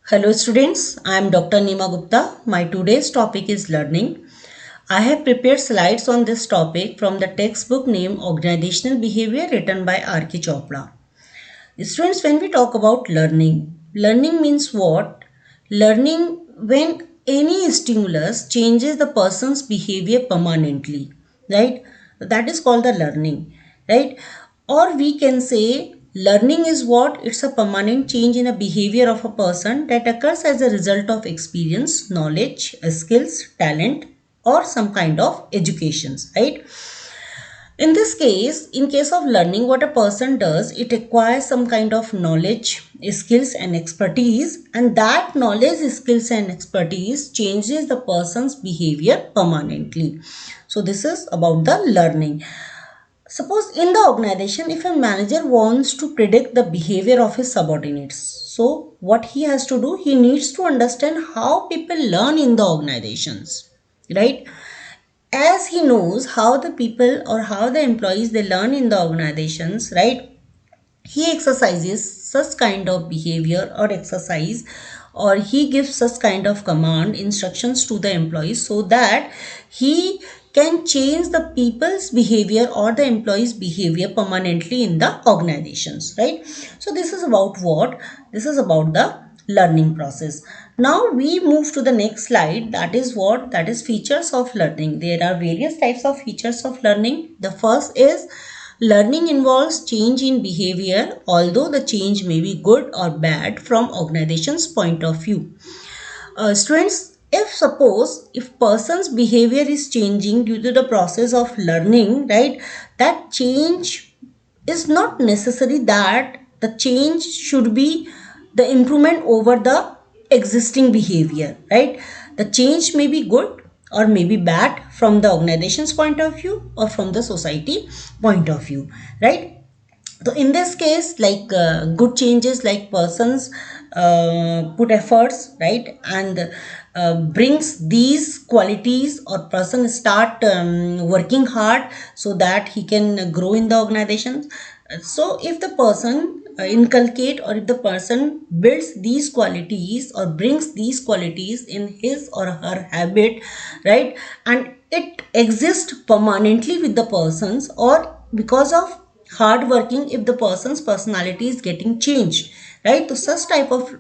Hello students, I am Dr. Nima Gupta. My today's topic is learning. I have prepared slides on this topic from the textbook named Organizational Behavior written by R.K. Chopra. Students, when we talk about learning means what? Learning when any stimulus changes the person's behavior permanently, right? That is called the learning, right? Or we can say learning is what? It's a permanent change in a behavior of a person that occurs as a result of experience, knowledge, skills, talent, or some kind of educations, right? In this case, in case of learning, what a person does, it acquires some kind of knowledge, skills and expertise, and that knowledge, skills and expertise changes the person's behavior permanently. So this is about the learning. Suppose in the organization, if a manager wants to predict the behavior of his subordinates, so what he has to do, he needs to understand how people learn in the organizations, right? As he knows how the people or how the employees they learn in the organizations, right? He exercises such kind of behavior or exercise, or he gives such kind of command instructions to the employees so that he can change the people's behavior or the employees behavior permanently in the organizations, right? So this is about what? This is about the learning process. Now we move to the next slide. That is what? That is features of learning. There are various types of features of learning. The first is learning involves change in behavior, although the change may be good or bad from organization's point of view. Students, if suppose if person's behavior is changing due to the process of learning, right, that change is not necessary that the change should be the improvement over the existing behavior, right? The change may be good or may be bad from the organization's point of view or from the society point of view, right? So in this case, like good changes, like persons put efforts, right, and brings these qualities, or person start working hard so that he can grow in the organization. So if the person inculcate, or if the person builds these qualities or brings these qualities in his or her habit, right, and it exists permanently with the persons, or because of hard working, if the person's personality is getting changed, right? So such type of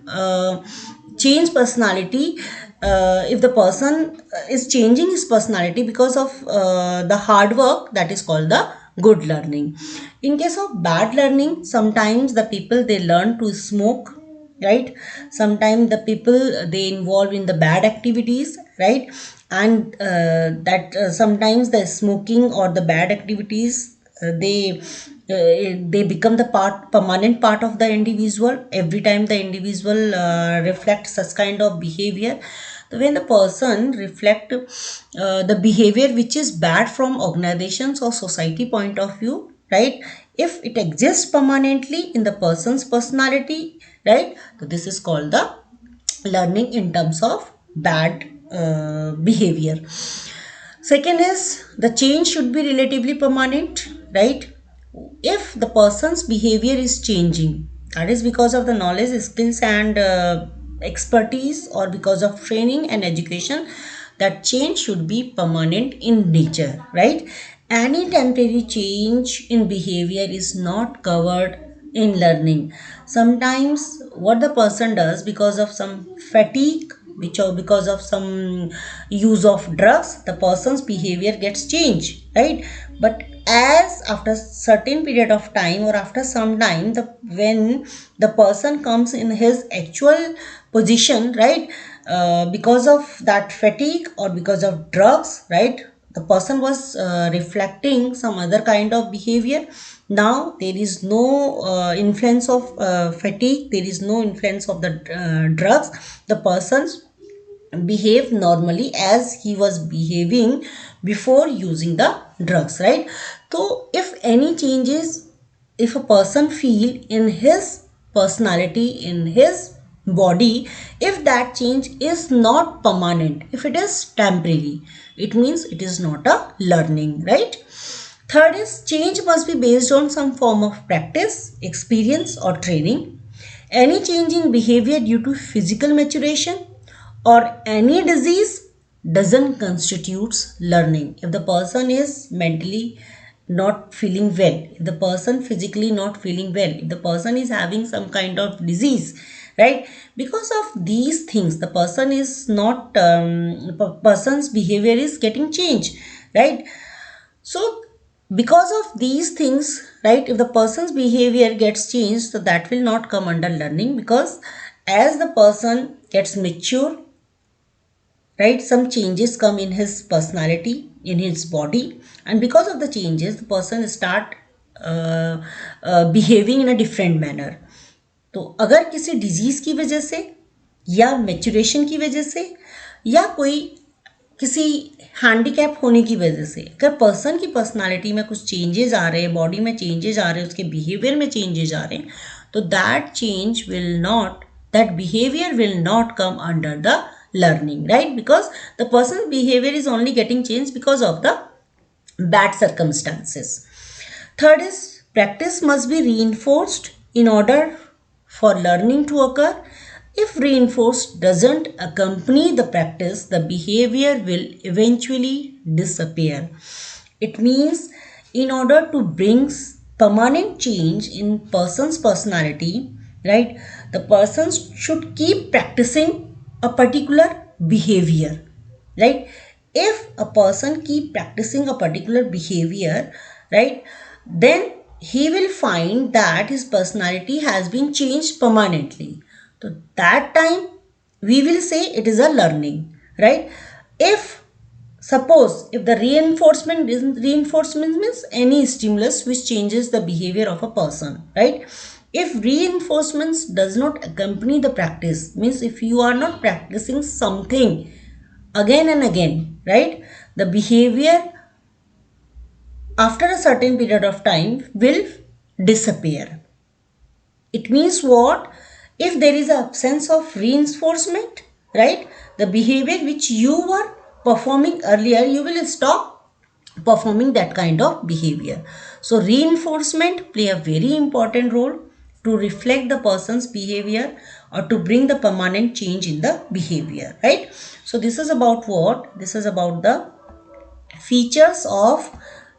change personality, if the person is changing his personality because of the hard work, that is called the good learning. In case of bad learning, sometimes the people they learn to smoke, right? Sometimes the people they involve in the bad activities, right? And that sometimes the smoking or the bad activities, they become the part permanent part of the individual. Every time the individual reflects such kind of behavior, when the person reflect the behavior which is bad from organizations or society point of view, right, if it exists permanently in the person's personality, right, so this is called the learning in terms of bad behavior. Second is the change should be relatively permanent, right? If the person's behavior is changing, that is because of the knowledge, skills, and expertise, or because of training and education, that change should be permanent in nature, right? Any temporary change in behavior is not covered in learning. Sometimes what the person does, because of some fatigue, which or because of some use of drugs, the person's behavior gets changed, right? But as after certain period of time, or after some time, the when the person comes in his actual position, right, because of that fatigue or because of drugs, right, the person was reflecting some other kind of behavior. Now there is no influence of fatigue, there is no influence of the drugs. The person's behave normally as he was behaving before using the drugs, right? So if any changes, if a person feel in his personality, in his body, if that change is not permanent, if it is temporary, it means it is not a learning, right? Third is change must be based on some form of practice, experience, or training. any change in behavior due to physical maturation or any disease doesn't constitutes learning. If the person is mentally not feeling well, if the person physically not feeling well, if the person is having some kind of disease, right, because of these things the person is not person's behavior is getting changed, right? So because of these things, right, if the person's behavior gets changed, so that will not come under learning, because as the person gets mature, right, some changes come in his personality, in his body, and because of the changes the person start behaving in a different manner. तो अगर किसी disease की वजह से या maturation की वजह से या कोई किसी हैंडीकैप होने की वजह से अगर पर्सन की पर्सनालिटी में कुछ चेंजेस आ रहे हैं, बॉडी में चेंजेस आ रहे हैं, उसके बिहेवियर में चेंजेस आ रहे हैं, तो that change will not, that behavior will not come under the learning, right? Because the person's behavior is only getting changed because of the bad circumstances. Third is practice must be reinforced in order for learning to occur. If reinforced doesn't accompany the practice, the behavior will eventually disappear. It means in order to bring permanent change in person's personality, right, the person should keep practicing a particular behavior, right? If a person keep practicing a particular behavior, right, then he will find that his personality has been changed permanently. So that time we will say it is a learning, right? If suppose if the reinforcement means any stimulus which changes the behavior of a person, right? If reinforcements does not accompany the practice, means if you are not practicing something again and again, right, the behavior after a certain period of time will disappear. It means what? If there is an absence of reinforcement, right, the behavior which you were performing earlier, you will stop performing that kind of behavior. So reinforcement play a very important role to reflect the person's behavior or to bring the permanent change in the behavior, right? So this is about what? This is about the features of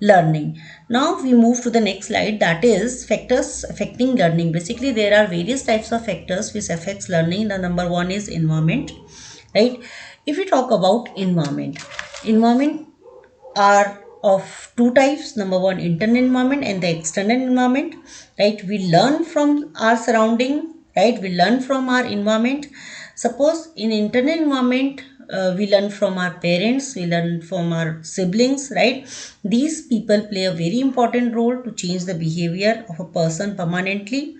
learning. Now we move to the next slide, that is factors affecting learning. Basically there are various types of factors which affects learning. The number one is environment, right? If we talk about environment are of two types. Number one, internal environment and the external environment, right? We learn from our surrounding, right? We learn from our environment. Suppose in internal environment, we learn from our parents, we learn from our siblings, right? These people play a very important role to change the behavior of a person permanently.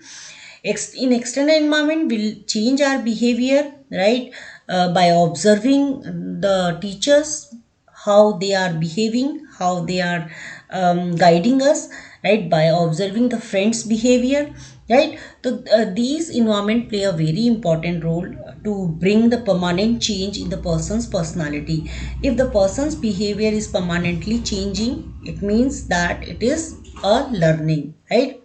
In external environment, we'll change our behavior, right, by observing the teachers, how they are behaving, how they are guiding us, right, by observing the friends behavior, right? So these environment play a very important role to bring the permanent change in the person's personality. If the person's behavior is permanently changing, it means that it is a learning, right?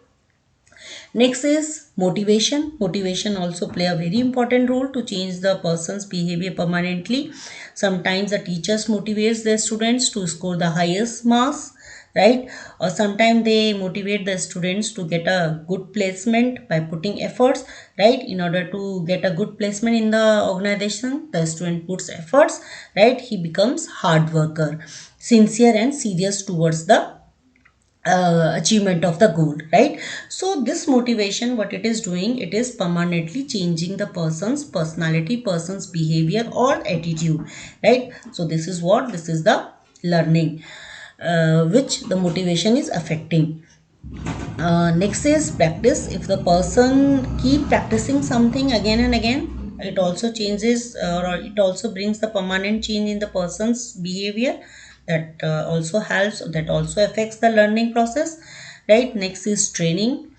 Next is motivation. Motivation also play a very important role to change the person's behavior permanently. Sometimes the teachers motivates their students to score the highest marks, right? Or sometimes they motivate the students to get a good placement by putting efforts, right? In order to get a good placement in the organization, the student puts efforts, right? He becomes hard worker, sincere and serious towards the achievement of the goal, right? So this motivation, what it is doing, it is permanently changing the person's personality, person's behavior or attitude, right? So this is what, this is the learning which the motivation is affecting. Next is practice. If the person keep practicing something again and again, it also changes or it also brings the permanent change in the person's behavior. That also helps, that also affects the learning process, right? Next is training.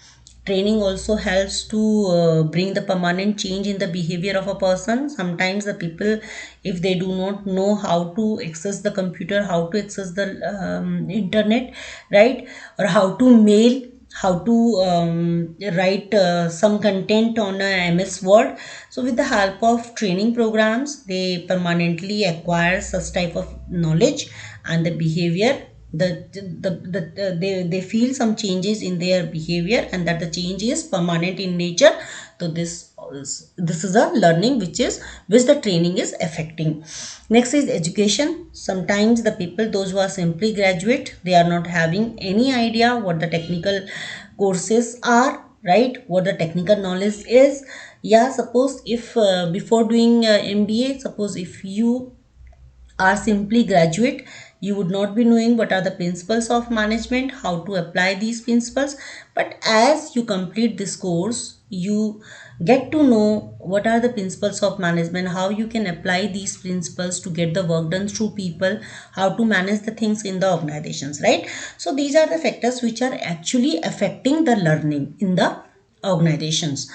Training also helps to bring the permanent change in the behavior of a person. Sometimes the people, if they do not know how to access the computer, how to access the internet, right, or how to mail, how to write some content on a MS Word. So with the help of training programs, they permanently acquire such type of knowledge and the behavior. They feel some changes in their behavior, and that the change is permanent in nature. So this is a learning which the training is affecting. Next is education. Sometimes the people, those who are simply graduate, they are not having any idea what the technical courses are, right? What the technical knowledge is. Yeah, suppose if before doing MBA, suppose if you are simply graduate, you would not be knowing what are the principles of management, how to apply these principles. But as you complete this course, you get to know what are the principles of management, how you can apply these principles to get the work done through people, how to manage the things in the organizations, right? So these are the factors which are actually affecting the learning in the organizations.